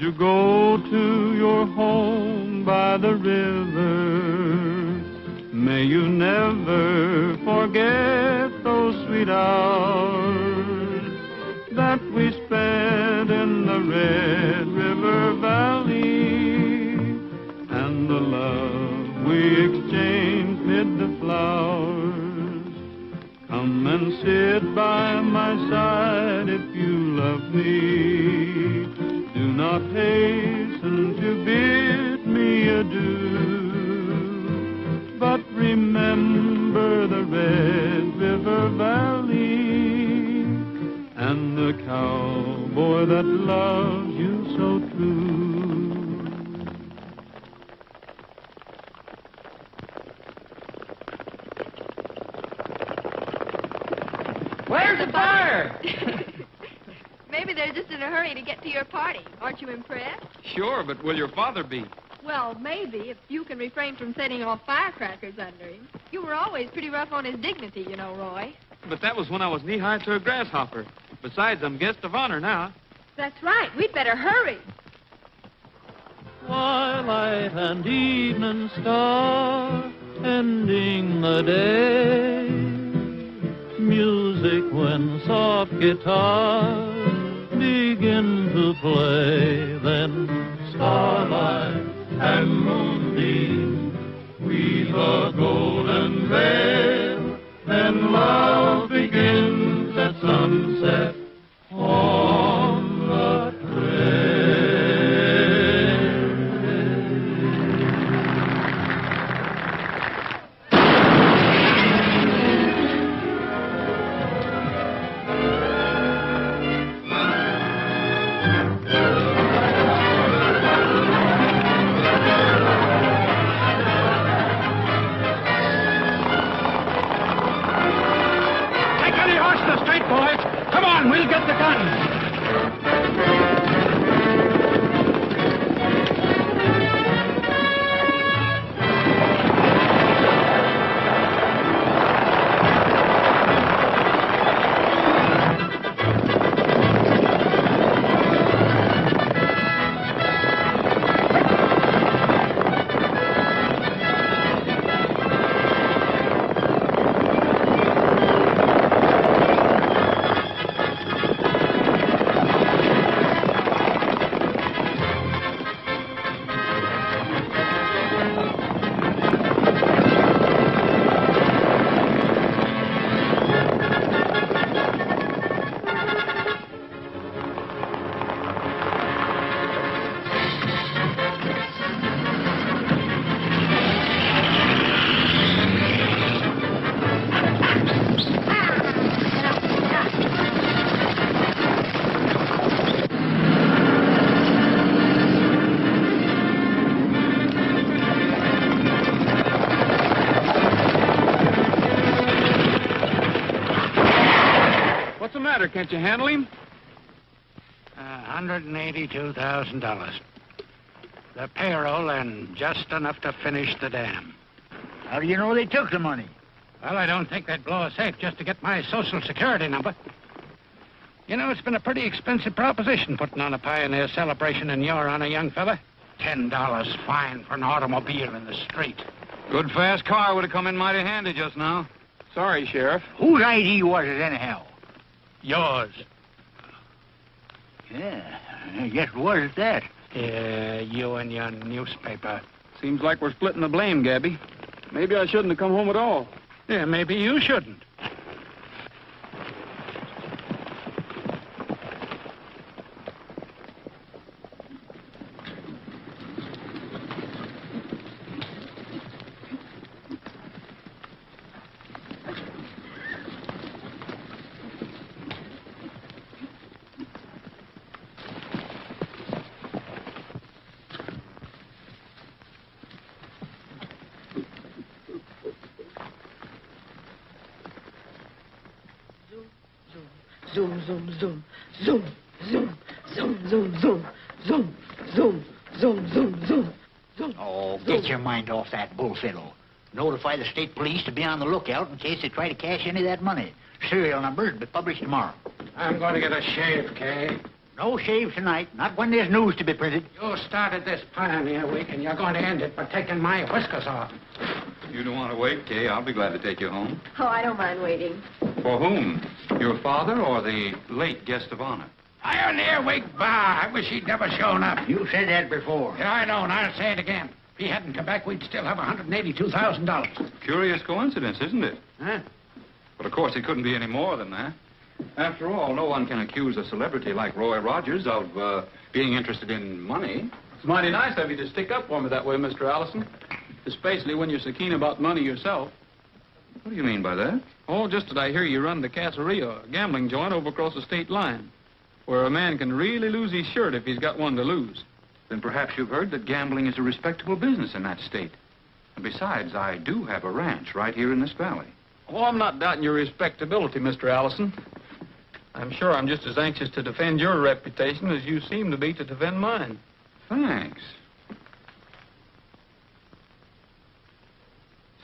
you go to your home by the river, may you never forget those sweet hours that we spent in the Red River Valley, and the love we exchanged mid the flowers. Come and sit by my side if you love me. Do not hasten to bid me adieu, but remember the Red River Valley and the cowboy that loves you so true. Where's the fire? Maybe they're just in a hurry to get to your party. Aren't you impressed? Sure, but will your father be? Well, maybe, if you can refrain from setting off firecrackers under him. You were always pretty rough on his dignity, you know, Roy. But that was when I was knee-high to a grasshopper. Besides, I'm guest of honor now. That's right. We'd better hurry. Twilight and evening star, ending the day. Music when soft guitars begin to play. Then starlight and moonbeam weave a golden veil. Then love begins at sunset on the trail. We'll get the guns. Can't you handle him? $182,000. The payroll and just enough to finish the dam. How do you know they took the money? Well, I don't think they'd blow a safe just to get my Social Security number. You know, it's been a pretty expensive proposition putting on a pioneer celebration in your honor, young fella. $10 fine for an automobile in the street. Good fast car would have come in mighty handy just now. Sorry, Sheriff. Whose ID was it anyhow? Yours. Yeah, I guess it was at that. Yeah, you and your newspaper. Seems like we're splitting the blame, Gabby. Maybe I shouldn't have come home at all. Yeah, maybe you shouldn't. Zoom, zoom, zoom, zoom, zoom, zoom, zoom, zoom, zoom, zoom, zoom, zoom, zoom, zoom. Oh, get your mind off that bullfiddle. Notify the state police to be on the lookout in case they try to cash any of that money. Serial numbers will be published tomorrow. I'm going to get a shave, Kay. No shave tonight, not when there's news to be printed. You started this Pioneer Week, and you're going to end it by taking my whiskers off. You don't want to wait, Kay. I'll be glad to take you home. Oh, I don't mind waiting. For whom? Your father or the late guest of honor? Pioneer Week, bah! I wish he'd never shown up. You said that before. Yeah, I know, and I'll say it again. If he hadn't come back, we'd still have $182,000. Curious coincidence, isn't it? Huh? But of course, it couldn't be any more than that. After all, no one can accuse a celebrity like Roy Rogers of being interested in money. It's mighty nice of you to stick up for me that way, Mr. Allison. Especially when you're so keen about money yourself. What do you mean by that? Oh, just that I hear you run the Caceria, a gambling joint over across the state line, where a man can really lose his shirt if he's got one to lose. Then perhaps you've heard that gambling is a respectable business in that state. And besides, I do have a ranch right here in this valley. Oh, I'm not doubting your respectability, Mr. Allison. I'm sure I'm just as anxious to defend your reputation as you seem to be to defend mine. Thanks.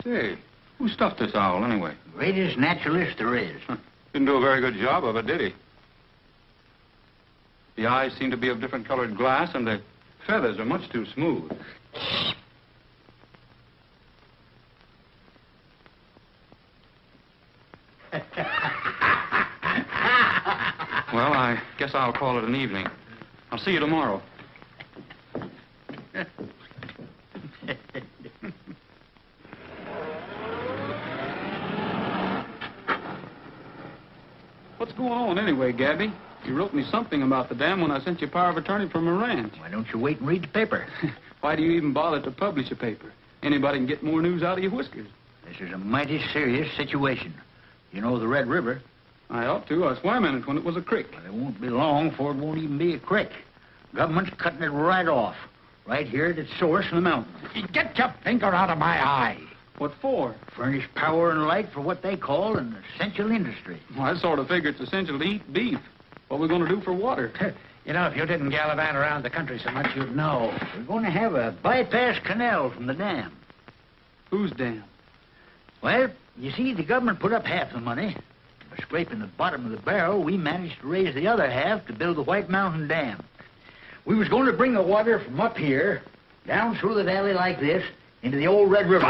Say, who stuffed this owl anyway? Greatest naturalist there is. Didn't do a very good job of it, did he? The eyes seem to be of different colored glass, and the feathers are much too smooth. Well, I guess I'll call it an evening. I'll see you tomorrow. What's going on anyway, Gabby? You wrote me something about the dam when I sent you power of attorney from a ranch. Why don't you wait and read the paper? Why do you even bother to publish a paper? Anybody can get more news out of your whiskers. This is a mighty serious situation. You know the Red River. I ought to. I swam in it when it was a creek. Well, it won't be long before it won't even be a creek. Government's cutting it right off. Right here at its source in the mountains. Get your finger out of my eye. What for? Furnish power and light for what they call an essential industry. Well, I sort of figure it's essential to eat beef. What are we going to do for water? You know, if you didn't gallivant around the country so much, you'd know. We're going to have a bypass canal from the dam. Whose dam? Well, you see, the government put up half the money. By scraping the bottom of the barrel, we managed to raise the other half to build the White Mountain Dam. We was going to bring the water from up here, down through the valley like this, into the old Red River.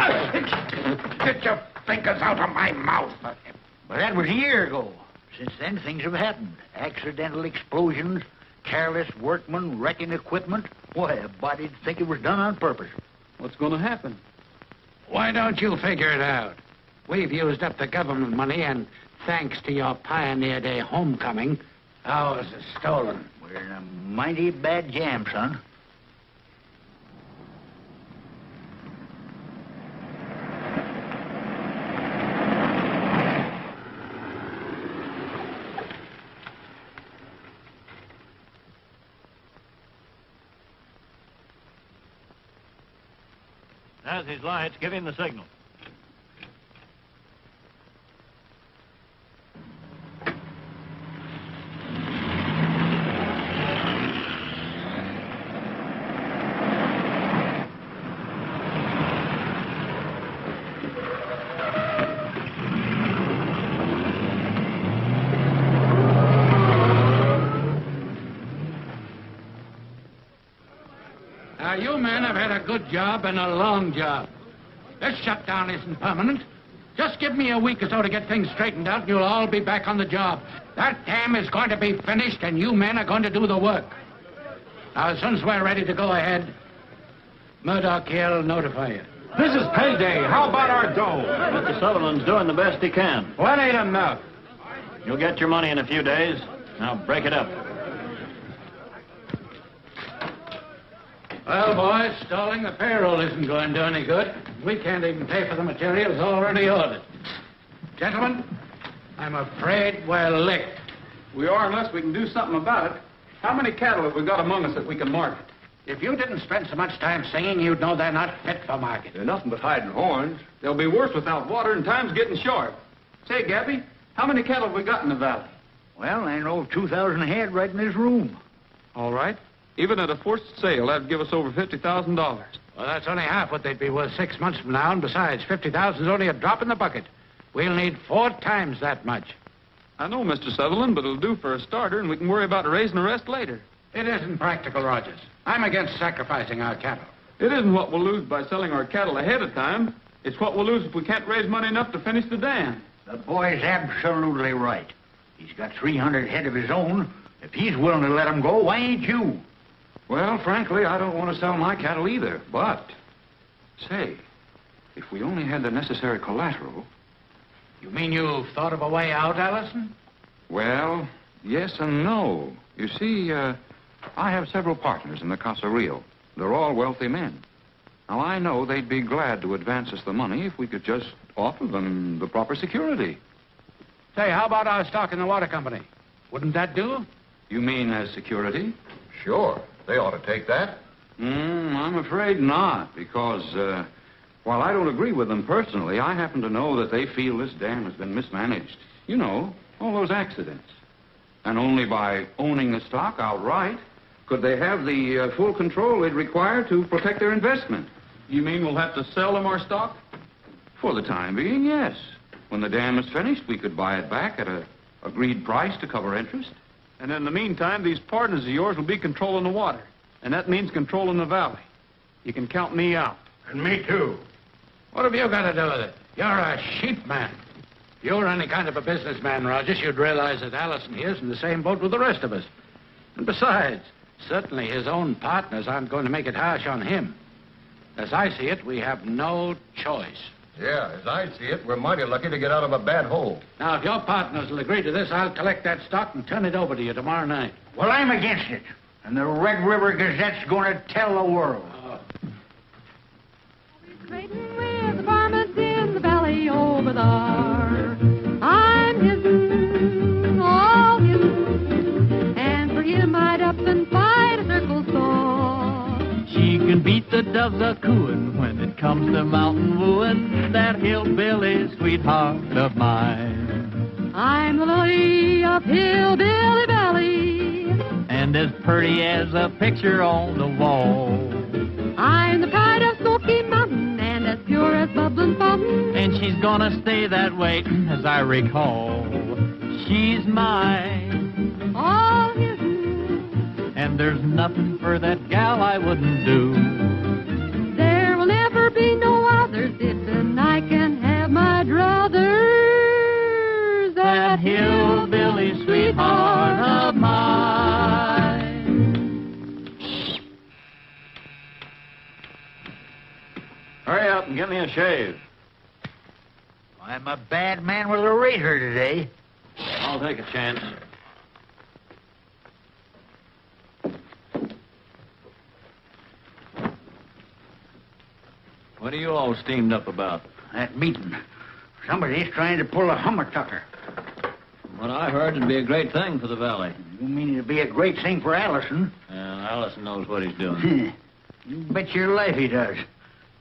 Get your fingers out of my mouth. But that was a year ago. Since then, things have happened. Accidental explosions, careless workmen wrecking equipment. Why, a body'd think it was done on purpose. What's going to happen? Why don't you figure it out? We've used up the government money, and thanks to your Pioneer Day homecoming, ours is stolen. We're in a mighty bad jam, son. As his lights, give him the signal. Now, you men have had a good job and a long job. This shutdown isn't permanent. Just give me a week or so to get things straightened out, and you'll all be back on the job. That dam is going to be finished, and you men are going to do the work. Now, as soon as we're ready to go ahead, Murdoch here will notify you. This is payday. How about our dough? Mr. Sutherland's doing the best he can. Well, that ain't enough. You'll get your money in a few days. Now, break it up. Well, boys, stalling the payroll isn't going to do any good. We can't even pay for the materials already ordered. Gentlemen, I'm afraid we're licked. We are unless we can do something about it. How many cattle have we got among us that we can market? If you didn't spend so much time singing, you'd know they're not fit for market. They're nothing but hiding horns. They'll be worse without water, and time's getting short. Say, Gabby, how many cattle have we got in the valley? Well, I know 2,000 head right in this room. All right. Even at a forced sale, that'd give us over $50,000. Well, that's only half what they'd be worth 6 months from now, and besides, 50,000 is only a drop in the bucket. We'll need 4 times that much. I know, Mr. Sutherland, but it'll do for a starter, and we can worry about raising the rest later. It isn't practical, Rogers. I'm against sacrificing our cattle. It isn't what we'll lose by selling our cattle ahead of time. It's what we'll lose if we can't raise money enough to finish the dam. The boy's absolutely right. He's got 300 head of his own. If he's willing to let them go, why ain't you? Well, frankly, I don't want to sell my cattle either. But, say, if we only had the necessary collateral... You mean you've thought of a way out, Allison? Well, yes and no. You see, I have several partners in the Casa Rio. They're all wealthy men. Now, I know they'd be glad to advance us the money if we could just offer them the proper security. Say, how about our stock in the water company? Wouldn't that do? You mean as security? Sure. They ought to take that. I'm afraid not, because while I don't agree with them personally, I happen to know that they feel this dam has been mismanaged. You know, all those accidents. And only by owning the stock outright could they have the full control they'd require to protect their investment. You mean we'll have to sell them our stock? For the time being, yes. When the dam is finished, we could buy it back at a agreed price to cover interest. And in the meantime, these partners of yours will be controlling the water. And that means controlling the valley. You can count me out. And me too. What have you got to do with it? You're a sheep man. If you were any kind of a businessman, Rogers, you'd realize that Allison here's in the same boat with the rest of us. And besides, certainly his own partners aren't going to make it harsh on him. As I see it, we have no choice. Yeah, as I see it, we're mighty lucky to get out of a bad hole. Now, if your partners will agree to this, I'll collect that stock and turn it over to you tomorrow night. Well, I'm against it. And the Red River Gazette's going to tell the world. Trading with the varmints in the valley over there. I'm hidden, all hidden, and for him I'd up and fight a circle saw. She can beat the doves a-cooing when it comes to mountain wooing, that hillbilly sweetheart of mine. I'm the lily of Hillbilly Valley, And as pretty as a picture on the wall. I'm the pride of Smoky Mountain and as pure as bubbling fountain. And she's gonna stay that way, as I recall. She's mine, All his, and there's nothing for that gal I wouldn't do. there will never be no others if and I can have my druthers. That hillbilly sweetheart of mine. Hurry up and get me a shave. I'm a bad man with a razor today. I'll take a chance. What are you all steamed up about? That meeting. Somebody's trying to pull a hummer-tucker. From what I heard, it'd be a great thing for the valley. You mean it'd be a great thing for Allison? Allison knows what he's doing. You bet your life he does.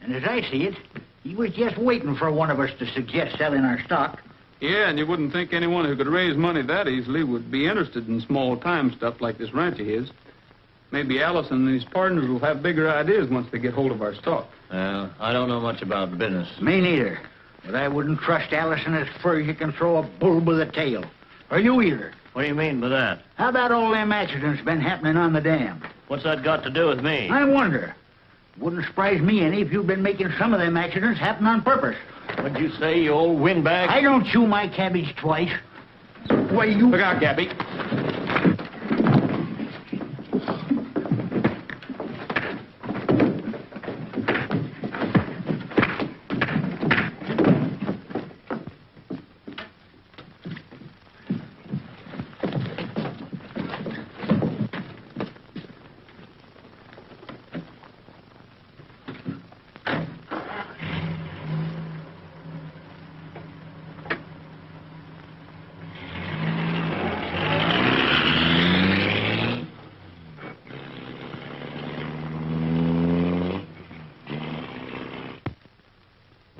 And as I see it, he was just waiting for one of us to suggest selling our stock. Yeah, and you wouldn't think anyone who could raise money that easily would be interested in small-time stuff like this ranch of his. Maybe Allison and his partners will have bigger ideas once they get hold of our stock. I don't know much about business. Me neither. But I wouldn't trust Allison as far as you can throw a bull with a tail. Or you either. What do you mean by that? How about all them accidents been happening on the dam? What's that got to do with me? I wonder. Wouldn't surprise me any if you'd been making some of them accidents happen on purpose. What'd you say, you old windbag? I don't chew my cabbage twice. Why, you... Look out, Gabby.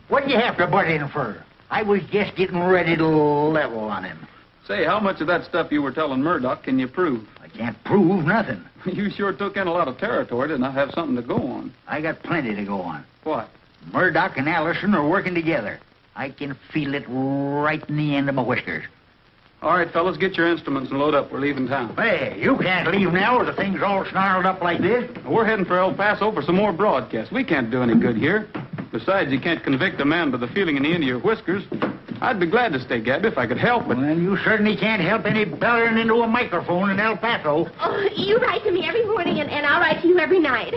What'd you have to butt in for? I was just getting ready to level on him. Say, how much of that stuff you were telling Murdoch can you prove? I can't prove nothing. You sure took in a lot of territory to not have something to go on. I got plenty to go on. What? Murdoch and Allison are working together. I can feel it right in the end of my whiskers. All right, fellas, get your instruments and load up. We're leaving town. Hey, you can't leave now with the things all snarled up like this. We're heading for El Paso for some more broadcasts. We can't do any good here. Besides, you can't convict a man by the feeling in the end of your whiskers. I'd be glad to stay, Gabby, if I could help it. Well, you certainly can't help any bellering into a microphone in El Paso. Oh, you write to me every morning, and I'll write to you every night.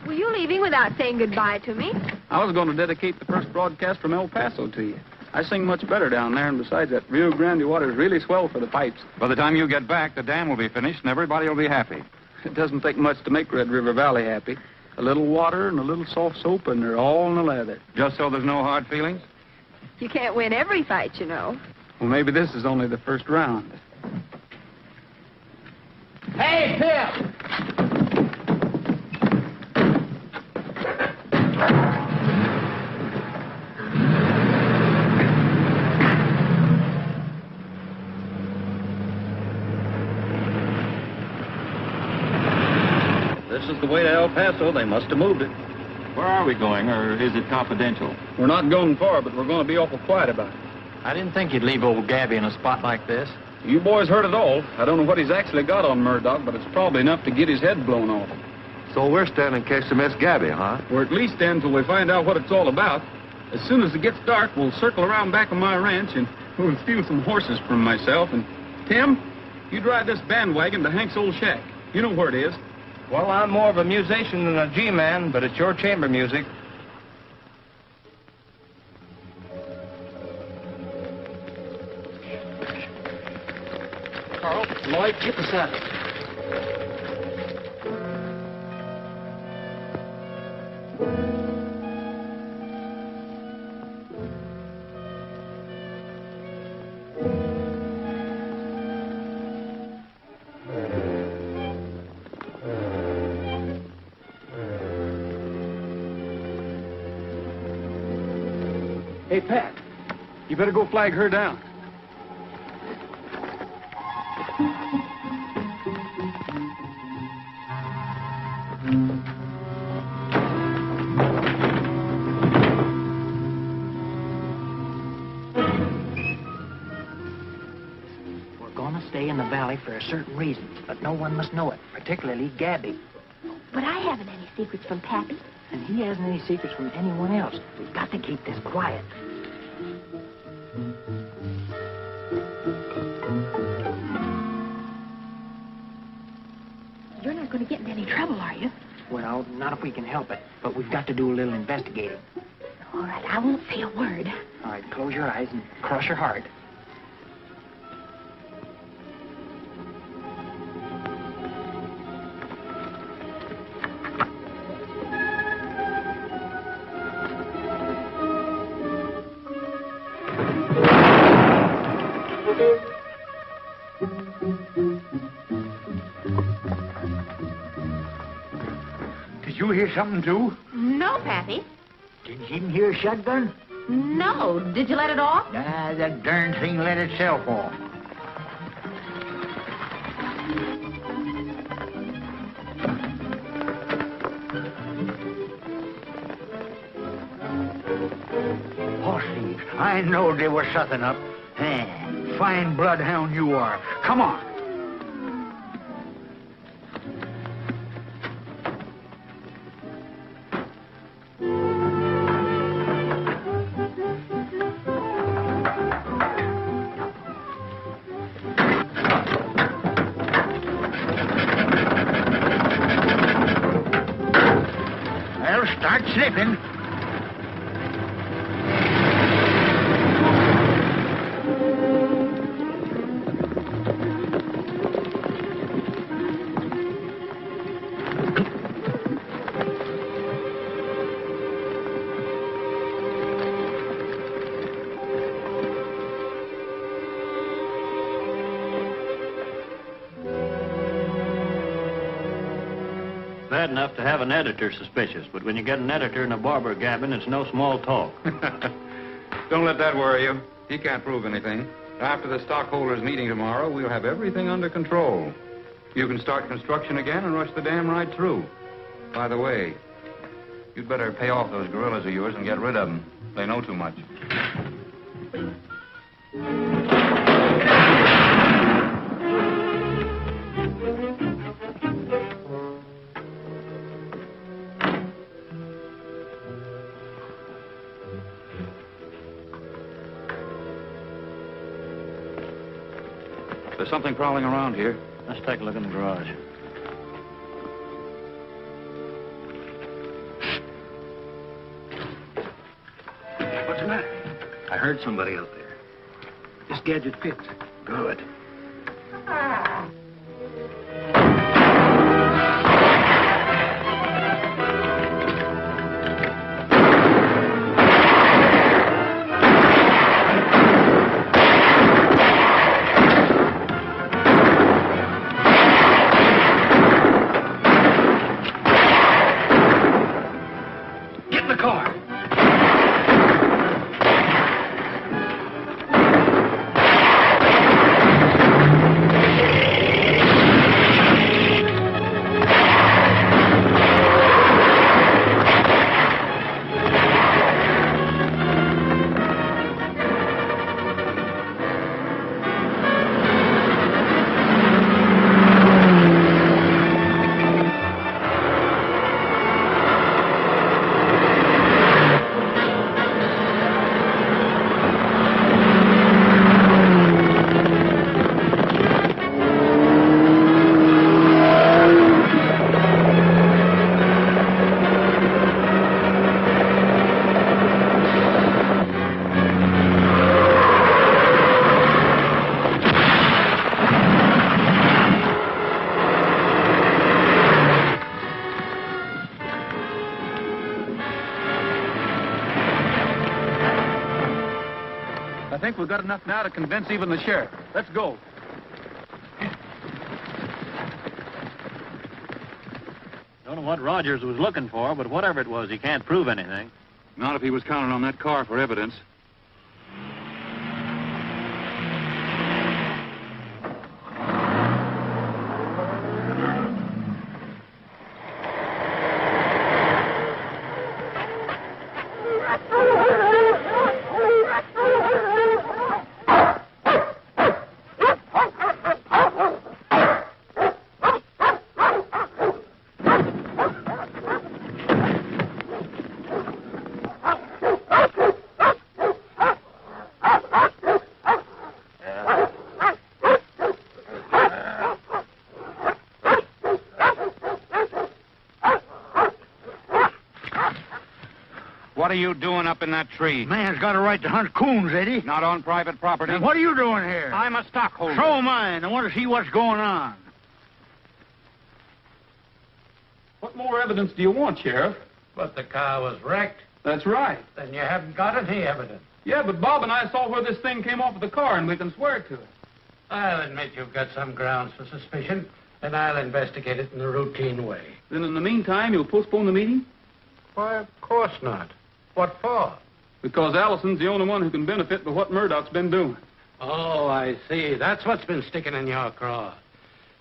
Were you leaving without saying goodbye to me? I was going to dedicate the first broadcast from El Paso to you. I sing much better down there, and besides, that Rio Grande water's really swell for the pipes. By the time you get back, the dam will be finished and everybody will be happy. It doesn't take much to make Red River Valley happy. A little water and a little soft soap, and they're all in the lather. Just so there's no hard feelings? You can't win every fight, you know. Well, maybe this is only the first round. Hey, Phil! This is the way to El Paso. They must have moved it. Where are we going, or is it confidential? We're not going far, but we're going to be awful quiet about it. I didn't think you'd leave old Gabby in a spot like this. You boys heard it all. I don't know what he's actually got on Murdoch, but it's probably enough to get his head blown off. So we're standing in case to miss Gabby, huh? We're at least in until we find out what it's all about. As soon as it gets dark, we'll circle around back of my ranch, and we'll steal some horses from myself. And, Tim, you drive this bandwagon to Hank's old shack. You know where it is. Well, I'm more of a musician than a G-man, but it's your chamber music. Carl, Lloyd, get the saddle. Hey, Pat, you better go flag her down. We're going to stay in the valley for a certain reason, but no one must know it, particularly Gabby. But I haven't any secrets from Pappy. And he hasn't any secrets from anyone else. We've got to keep this quiet. You're not going to get in any trouble, are you? Well, not if we can help it, but we've got to do a little investigating. All right, I won't say a word. All right, close your eyes and cross your heart. Did you hear something, too? No, Pappy. Didn't you even hear a shotgun? No. Did you let it off? Ah, that darn thing let itself off. Horse thieves. I know they were something up. Fine bloodhound you are. Come on. Well, start slipping. Bad enough to have an editor suspicious, but when you get an editor and a barber gabbing, it's no small talk. Don't let that worry you. He can't prove anything. After the stockholders' meeting tomorrow, we'll have everything under control. You can start construction again and rush the dam right through. By the way, You'd better pay off those gorillas of yours and get rid of them. They know too much. There's something prowling around here. Let's take a look in the garage. What's the matter? I heard somebody out there. This gadget fits. Good. Get in the car. I think we've got enough now to convince even the sheriff. Let's go. Don't know what Rogers was looking for, but whatever it was, he can't prove anything. Not if he was counting on that car for evidence. What are you doing up in that tree? Man's got a right to hunt coons, Eddie. Not on private property. Now, what are you doing here? I'm a stockholder. So am I, and I want to see what's going on. What more evidence do you want, Sheriff? But the car was wrecked. That's right. Then you haven't got any evidence. Yeah, but Bob and I saw where this thing came off of the car, and we can swear to it. I'll admit you've got some grounds for suspicion, and I'll investigate it in the routine way. Then in the meantime, you'll postpone the meeting? Why, of course not. What for? Because Allison's the only one who can benefit by what Murdoch's been doing. Oh, I see. That's what's been sticking in your craw.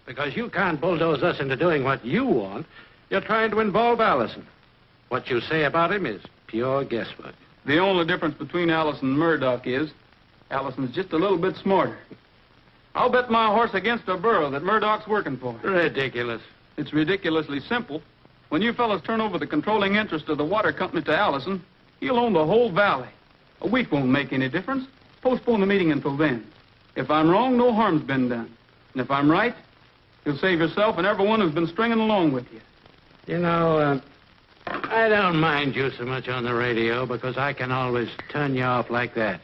Because you can't bulldoze us into doing what you want. You're trying to involve Allison. What you say about him is pure guesswork. The only difference between Allison and Murdoch is Allison's just a little bit smarter. I'll bet my horse against a burro that Murdoch's working for. Ridiculous. It's ridiculously simple. When you fellas turn over the controlling interest of the water company to Allison, he'll own the whole valley. A week won't make any difference. Postpone the meeting until then. If I'm wrong, no harm's been done. And if I'm right, you'll save yourself and everyone who's been stringing along with you. You know, I don't mind you so much on the radio because I can always turn you off like that.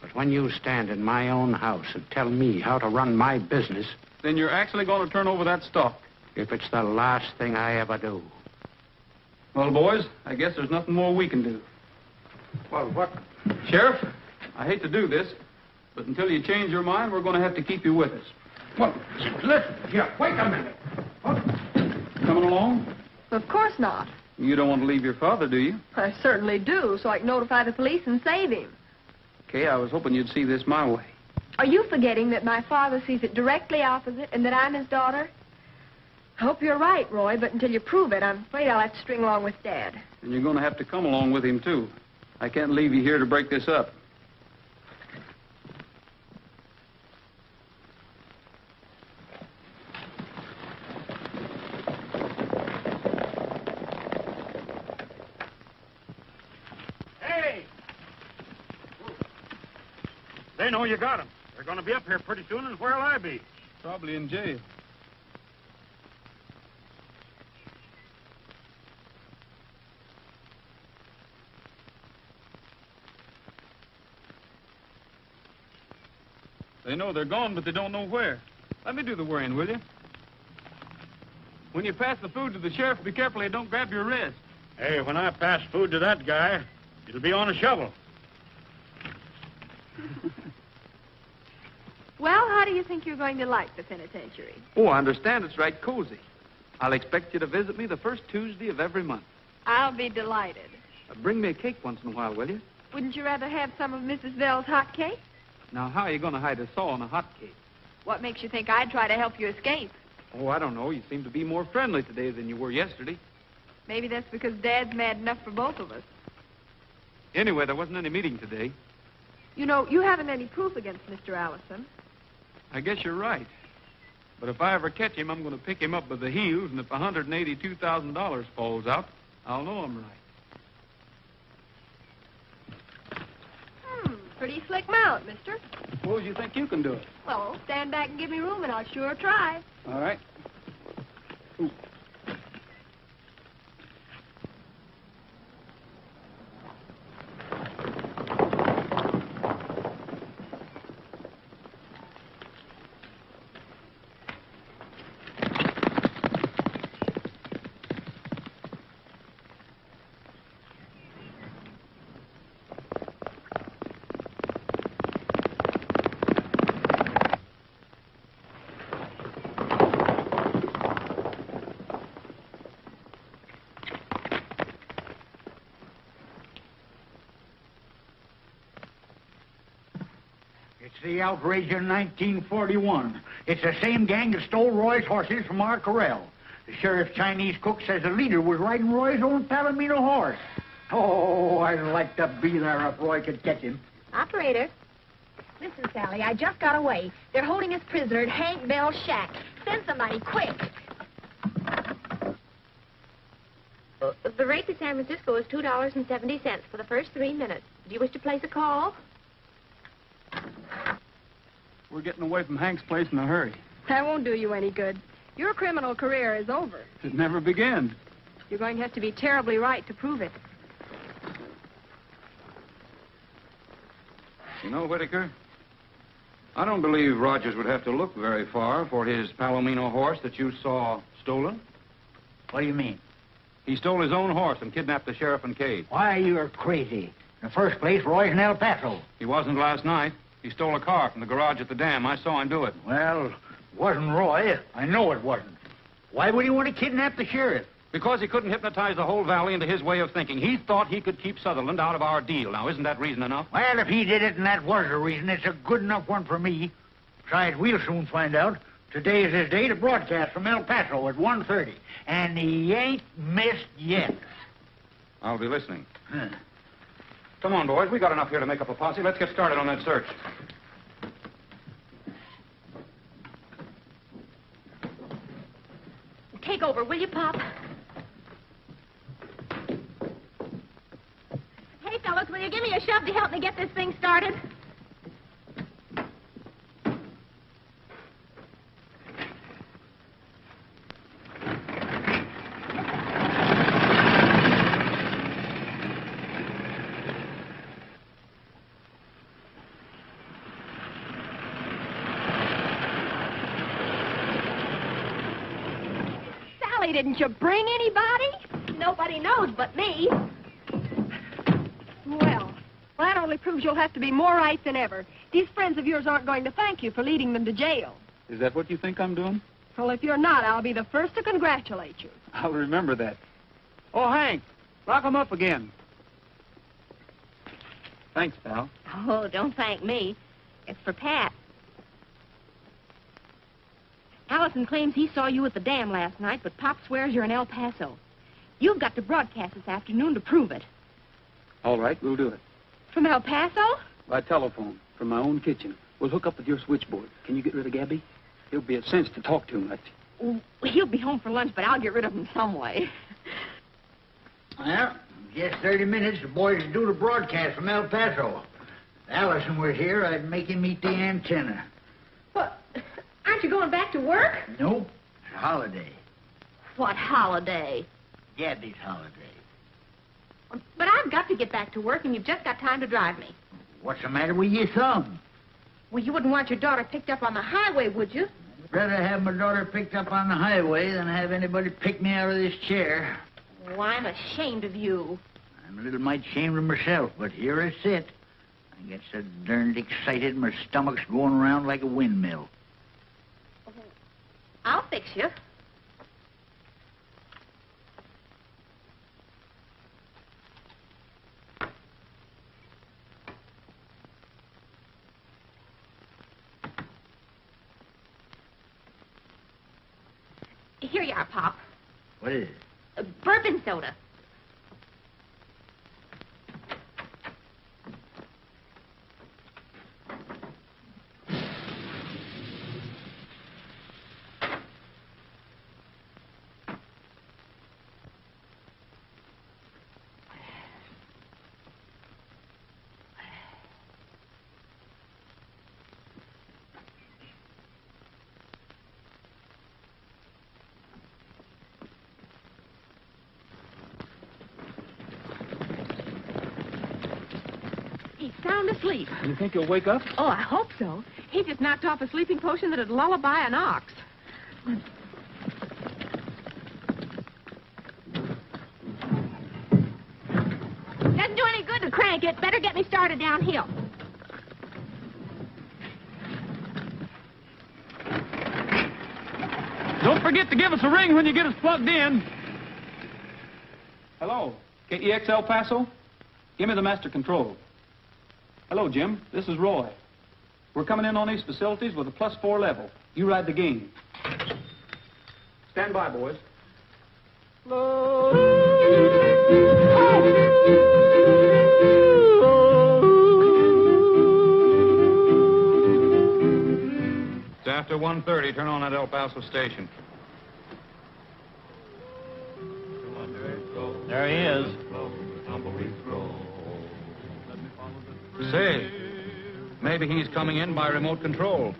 But when you stand in my own house and tell me how to run my business... Then you're actually going to turn over that stock. If it's the last thing I ever do. Well, boys, I guess there's nothing more we can do. Well, what? Sheriff, I hate to do this, but until you change your mind, we're going to have to keep you with us. Well, listen, here, wait a minute. What? Coming along? Of course not. You don't want to leave your father, do you? I certainly do, so I can notify the police and save him. Okay, I was hoping you'd see this my way. Are you forgetting that my father sees it directly opposite and that I'm his daughter? I hope you're right, Roy, but until you prove it, I'm afraid I'll have to string along with Dad. And you're going to have to come along with him, too. I can't leave you here to break this up. Hey! They know you got them. They're going to be up here pretty soon, and where'll I be? Probably in jail. They know they're gone, but they don't know where. Let me do the worrying, will you? When you pass the food to the sheriff, be careful they don't grab your wrist. Hey, when I pass food to that guy, it'll be on a shovel. Well, how do you think you're going to like the penitentiary? Oh, I understand it's right cozy. I'll expect you to visit me the first Tuesday of every month. I'll be delighted. Bring me a cake once in a while, will you? Wouldn't you rather have some of Mrs. Bell's hot cake? Now, how are you going to hide a saw in a hot cake? What makes you think I'd try to help you escape? Oh, I don't know. You seem to be more friendly today than you were yesterday. Maybe that's because Dad's mad enough for both of us. Anyway, there wasn't any meeting today. You know, you haven't any proof against Mr. Allison. I guess you're right. But if I ever catch him, I'm going to pick him up by the heels, and if $182,000 falls out, I'll know I'm right. Pretty slick mount, mister. Suppose you think you can do it. Well, stand back and give me room, and I'll sure try. All right. Ooh. It's the outrage of 1941. It's the same gang that stole Roy's horses from our corral. The sheriff's Chinese cook says the leader was riding Roy's own Palomino horse. Oh, I'd like to be there if Roy could catch him. Operator. Listen, Sally, I just got away. They're holding us prisoner at Hank Bell's shack. Send somebody, quick. The rate to San Francisco is $2.70 for the first 3 minutes. Do you wish to place a call? We're getting away from Hank's place in a hurry. That won't do you any good. Your criminal career is over. It never began. You're going to have to be terribly right to prove it. You know, Whitaker, I don't believe Rogers would have to look very far for his Palomino horse that you saw stolen. What do you mean? He stole his own horse and kidnapped the sheriff and Kay. Why, you're crazy. In the first place, Roy's in El Paso. He wasn't last night. He stole a car from the garage at the dam. I saw him do it. Well, it wasn't Roy. I know it wasn't. Why would he want to kidnap the sheriff? Because he couldn't hypnotize the whole valley into his way of thinking. He thought he could keep Sutherland out of our deal. Now, isn't that reason enough? Well, if he did it and that was the reason, it's a good enough one for me. Besides, we'll soon find out. Today is his day to broadcast from El Paso at 1:30. And he ain't missed yet. I'll be listening. Come on, boys. We got enough here to make up a posse. Let's get started on that search. Take over, will you, Pop? Hey, fellas, will you give me a shove to help me get this thing started? Didn't you bring anybody? Nobody knows but me. Well, that only proves you'll have to be more right than ever. These friends of yours aren't going to thank you for leading them to jail. Is that what you think I'm doing? Well, if you're not, I'll be the first to congratulate you. I'll remember that. Oh, Hank, lock him up again. Thanks, pal. Oh, don't thank me. It's for Pat. Allison claims he saw you at the dam last night, but Pop swears you're in El Paso. You've got to broadcast this afternoon to prove it. All right, we'll do it. From El Paso? By telephone, from my own kitchen. We'll hook up with your switchboard. Can you get rid of Gabby? He'll be a cinch to talk too much. Well, he'll be home for lunch, but I'll get rid of him some way. Well, just 30 minutes, the boys will do the broadcast from El Paso. If Allison were here, I'd make him eat the antenna. What? Aren't you going back to work? Nope. It's a holiday. What holiday? Gabby's holiday. But I've got to get back to work, and you've just got time to drive me. What's the matter with your thumb? Well, you wouldn't want your daughter picked up on the highway, would you? I'd rather have my daughter picked up on the highway than have anybody pick me out of this chair. Oh, I'm ashamed of you. I'm a little mite ashamed of myself, but here I sit. I get so darned excited, my stomach's going around like a windmill. I'll fix you. Here you are, Pop. What is it? Bourbon soda. He's sound asleep. You think he'll wake up? Oh, I hope so. He just knocked off a sleeping potion that'd lullaby an ox. Doesn't do any good to crank it. Better get me started downhill. Don't forget to give us a ring when you get us plugged in. Hello, KEX El Paso? Give me the master control. Hello, Jim. This is Roy. We're coming in on these facilities with a +4 level. You ride the game. Stand by, boys. It's after 1:30. Turn on that El Paso station. There he is. Say, maybe he's coming in by remote control.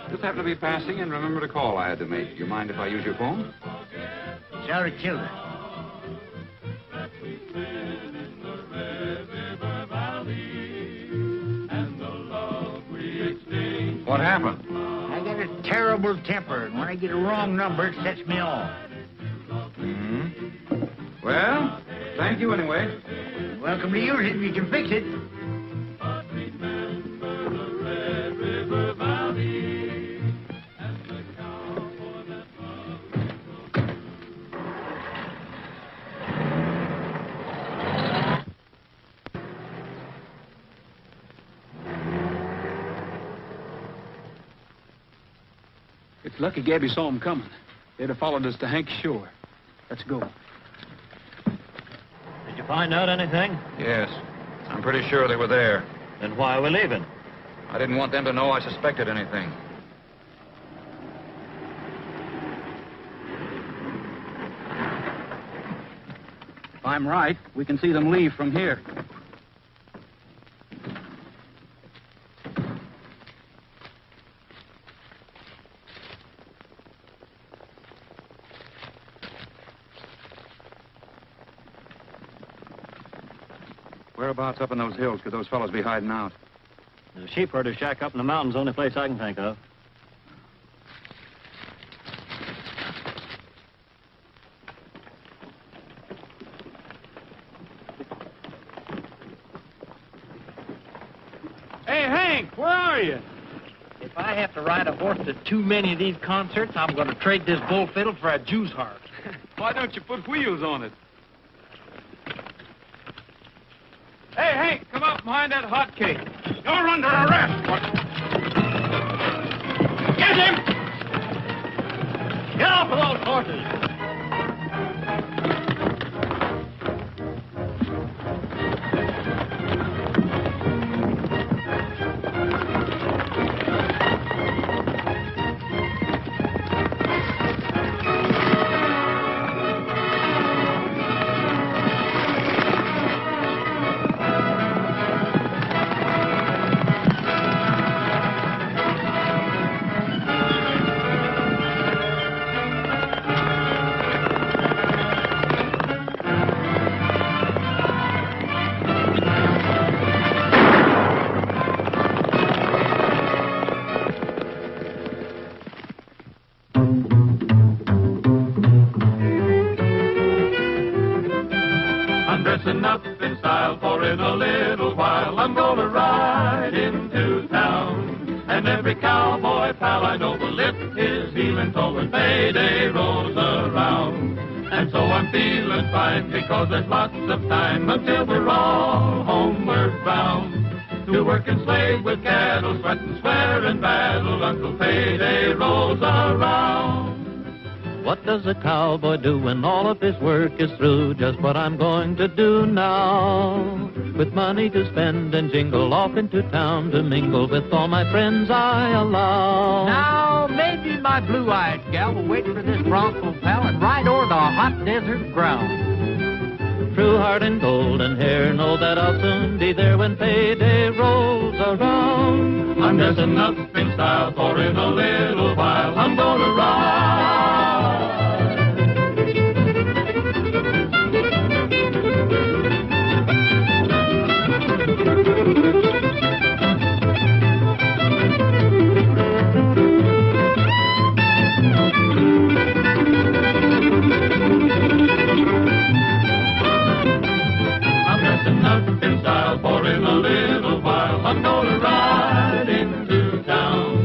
Just happened to be passing and remember a call I had to make. You mind if I use your phone? Sorry, children. What happened? I got a terrible temper, and when I get a wrong number, it sets me off. Mm-hmm. Well, thank you anyway. Welcome to use it if you can fix it. It's lucky Gabby saw him coming. They'd have followed us to Hank's shore. Let's go. Did you find out anything? Yes. I'm pretty sure they were there. Then why are we leaving? I didn't want them to know I suspected anything. If I'm right, we can see them leave from here. Whereabouts up in those hills could those fellows be hiding out? The sheepherder's shack up in the mountains, only place I can think of. Hey, Hank, where are you? If I have to ride a horse to too many of these concerts, I'm going to trade this bull fiddle for a Jew's harp. Why don't you put wheels on it? Hey, Hank, come up behind that hot cake. You're under arrest. Get him! Get off of those horses! Dressing up in style, for in a little while I'm gonna ride into town. And every cowboy pal I know will lift his heel and toe when payday rolls around. And so I'm feeling fine because there's lots of time until we're all homeward bound. To work and slave with cattle, sweat and swear and battle until payday rolls around. What does a cowboy do when all of his work is through? Just what I'm going to do now. With money to spend and jingle off into town to mingle with all my friends I allow. Now, maybe my blue-eyed gal will wait for this bronco pal and ride over the hot desert ground. True heart and golden hair, know that I'll soon be there when payday rolls around. I'm dressing up in style, for in a little while I'm gonna ride. Up in style, for in a little while I'm gonna ride into town.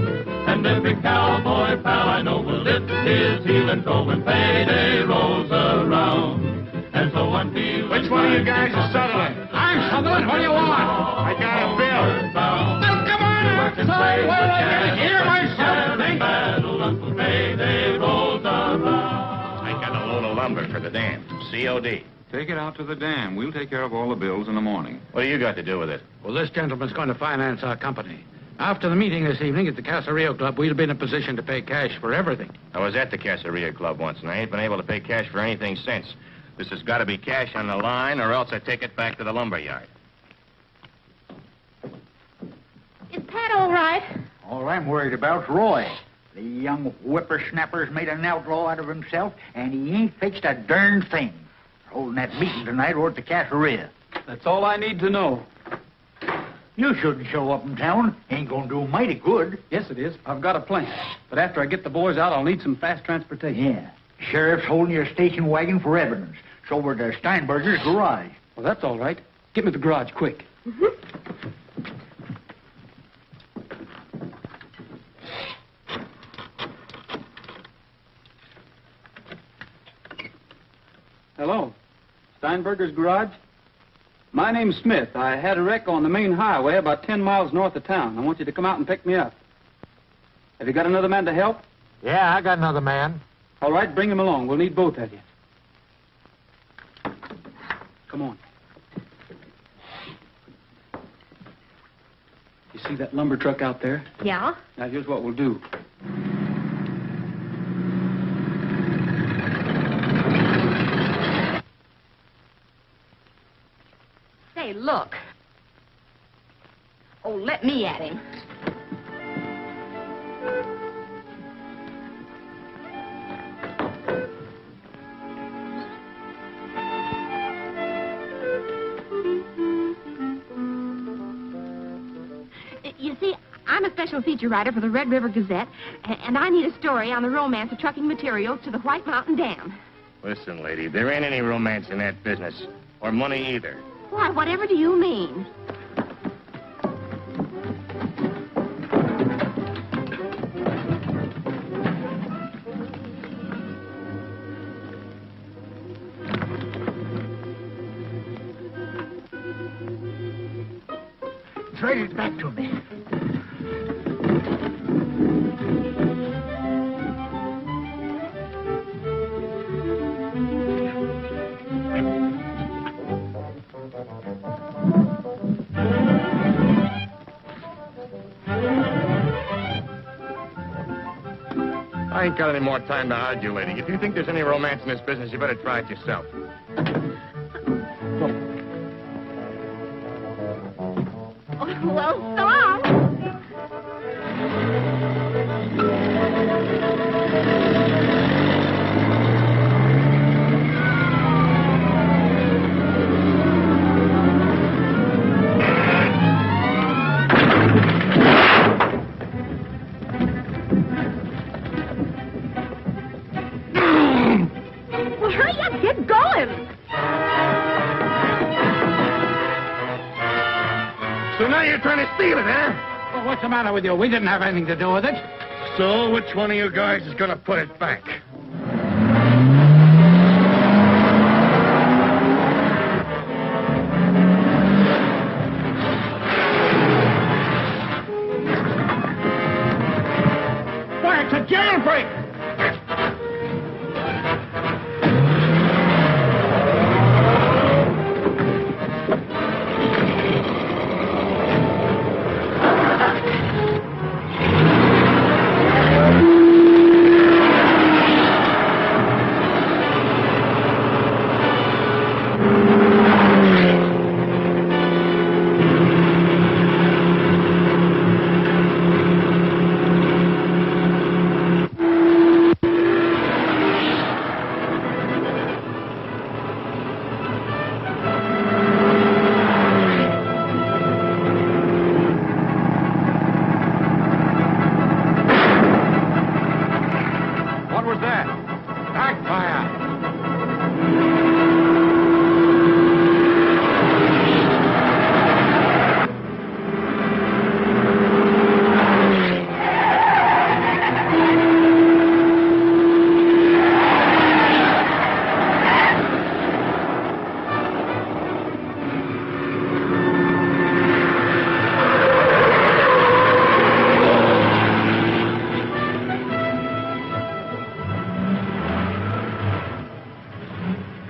And every cowboy pal I know will lift his heel and toe when payday rolls around. And so I'm feeling... Which one of you guys is Sutherland? I'm Sutherland. What do you want? I got a bill. Now, come on outside where I can hear myself think. Battle until payday rolls around. I got a load of lumber for the dam. COD. Take it out to the dam. We'll take care of all the bills in the morning. What do you got to do with it? Well, this gentleman's going to finance our company. After the meeting this evening at the Caserio Club, we'll be in a position to pay cash for everything. I was at the Caseria Club once, and I ain't been able to pay cash for anything since. This has got to be cash on the line, or else I take it back to the lumber yard. Is Pat all right? All I'm worried about's Roy. The young whippersnapper's made an outlaw out of himself, and he ain't fixed a darn thing. Holding that meeting tonight over at the Caseria. That's all I need to know. You shouldn't show up in town. Ain't gonna do mighty good. Yes, it is. I've got a plan. But after I get the boys out, I'll need some fast transportation. Yeah. Sheriff's holding your station wagon for evidence. It's over to Steinberger's garage. Well, that's all right. Get me to the garage, quick. Hello. Steinberger's garage? My name's Smith. I had a wreck on the main highway about 10 miles north of town. I want you to come out and pick me up. Have you got another man to help? Yeah, I got another man. All right, bring him along. We'll need both of you. Come on. You see that lumber truck out there? Yeah? Now, here's what we'll do. Say, look. Oh, let me at him. You see, I'm a special feature writer for the Red River Gazette, and I need a story on the romance of trucking materials to the White Mountain Dam. Listen, lady, there ain't any romance in that business. Or money either. Why, whatever do you mean? Trade it back to me. I ain't got any more time to argue, lady. If you think there's any romance in this business, you better try it yourself. Well, so long. Well, hurry up, get going. So now you're trying to steal it, huh? Well, what's the matter with you? We didn't have anything to do with it. So which one of you guys is going to put it back? Why, it's a jailbreak!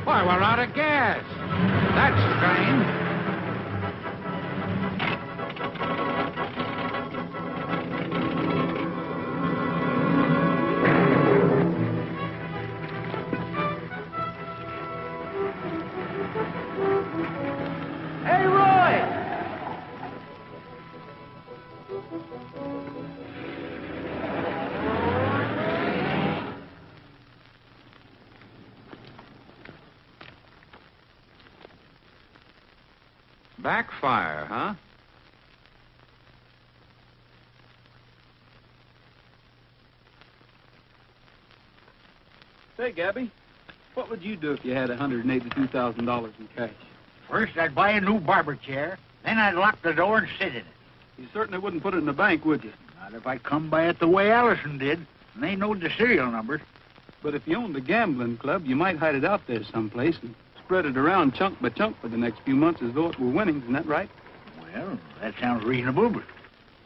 Why, we're out of gas. That's strange. Hey, Roy! Backfire, huh? Say, Gabby, what would you do if you had $182,000 in cash? First, I'd buy a new barber chair. Then I'd lock the door and sit in it. You certainly wouldn't put it in the bank, would you? Not if I come by it the way Allison did. And they know the serial number. But if you owned a gambling club, you might hide it out there someplace and spread it around chunk by chunk for the next few months as though it were winnings. Isn't that right? Well, that sounds reasonable, but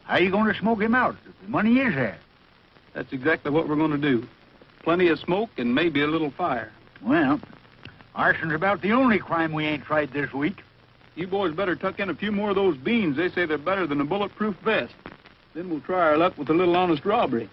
how are you going to smoke him out if the money is there? That's exactly what we're going to do. Plenty of smoke and maybe a little fire. Well, arson's about the only crime we ain't tried this week. You boys better tuck in a few more of those beans. They say they're better than a bulletproof vest. Then we'll try our luck with a little honest robbery.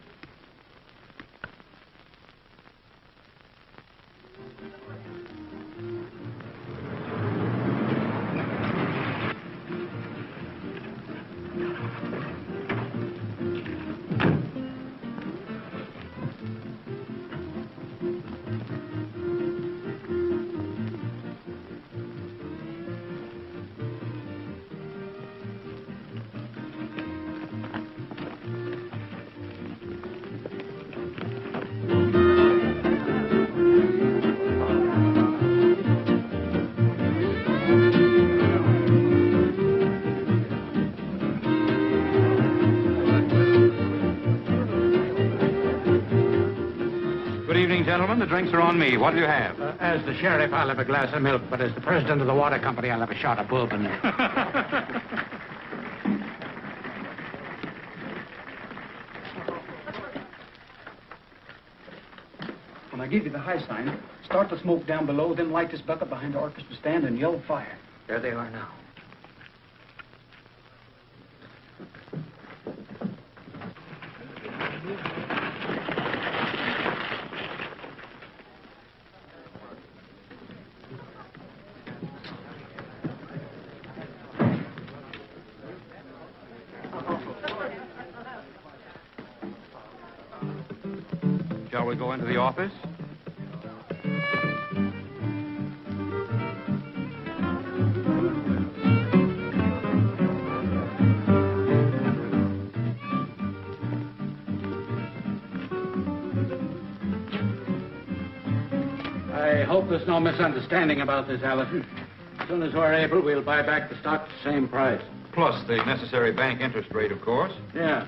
drinks are on me. What'll you have? As the sheriff, I'll have a glass of milk, but as the president of the water company, I'll have a shot of bourbon. When I give you the high sign, start the smoke down below, then light this bucket behind the orchestra stand and yell fire. There they are now. Shall we go into the office? I hope there's no misunderstanding about this, Allison. As soon as we're able, we'll buy back the stock at the same price. Plus the necessary bank interest rate, of course. Yeah.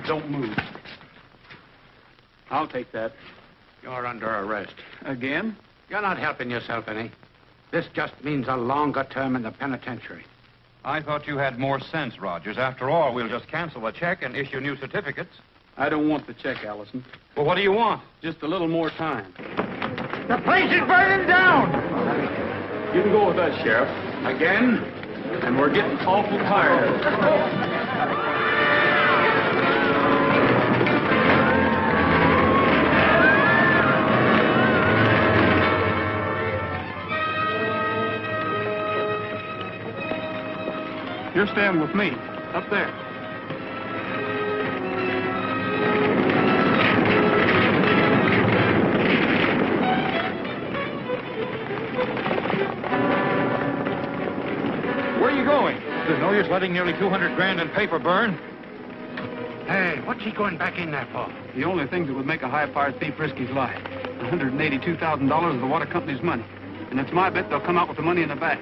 Don't move. I'll take that. You're under arrest. Again? You're not helping yourself any. This just means a longer term in the penitentiary. I thought you had more sense, Rogers. After all, we'll just cancel the check and issue new certificates. I don't want the check, Allison. Well, what do you want? Just a little more time. The place is burning down! You can go with us, Sheriff. Again? And we're getting awful tired of it. You're staying with me, up there. Where are you going? There's no use letting nearly 200 grand in paper burn. Hey, what's he going back in there for? The only thing that would make a high-powered thief risk his life. $182,000 of the water company's money. And it's my bet they'll come out with the money in the bag.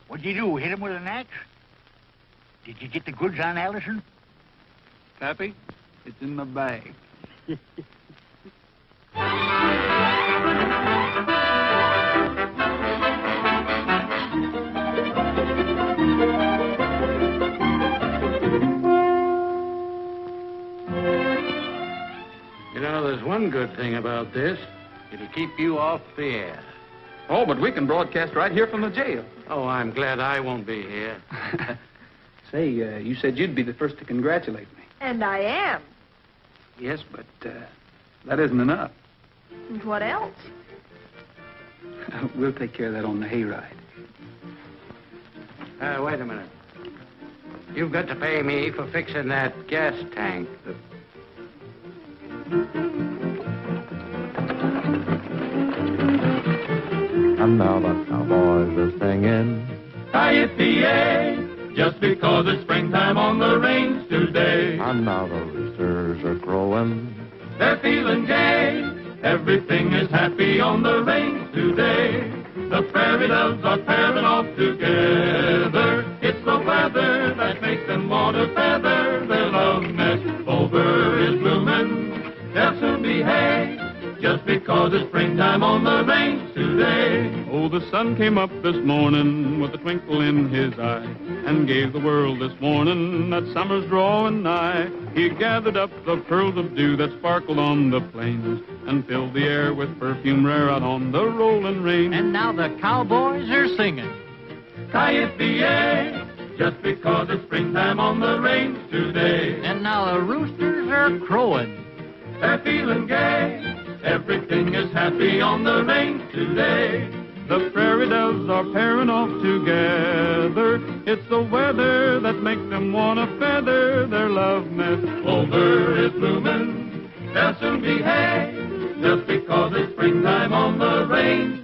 What'd you do, hit him with an axe? Did you get the goods on Allison? Pappy, it's in the bag. You know, there's one good thing about this. It'll keep you off the air. Oh, but we can broadcast right here from the jail. Oh, I'm glad I won't be here. Say, you said you'd be the first to congratulate me. And I am. Yes, but that isn't enough. And what else? We'll take care of that on the hayride. Wait a minute. You've got to pay me for fixing that gas tank. And now the cowboys are singing. Yippee-yay, just because it's springtime on the range today. And now the roosters are crowing. They're feeling gay, everything is happy on the range today. The prairie doves are pairing off together. It's the weather that makes them want to feather their love nest. Clover is blooming, they'll soon be hay, just because it's springtime on the range today. Oh, the sun came up this morning with a twinkle in his eye and gave the world this morning that summer's drawing nigh. He gathered up the pearls of dew that sparkled on the plains and filled the air with perfume rare out on the rolling rain. And now the cowboys are singing. Yippee-yay, just because it's springtime on the range today. And now the roosters are crowing. They're feeling gay, everything is happy on the range today. The prairie doves are pairing off together. It's the weather that makes them want to feather their love nest. Clover is blooming, there'll soon be hay, just because it's springtime on the range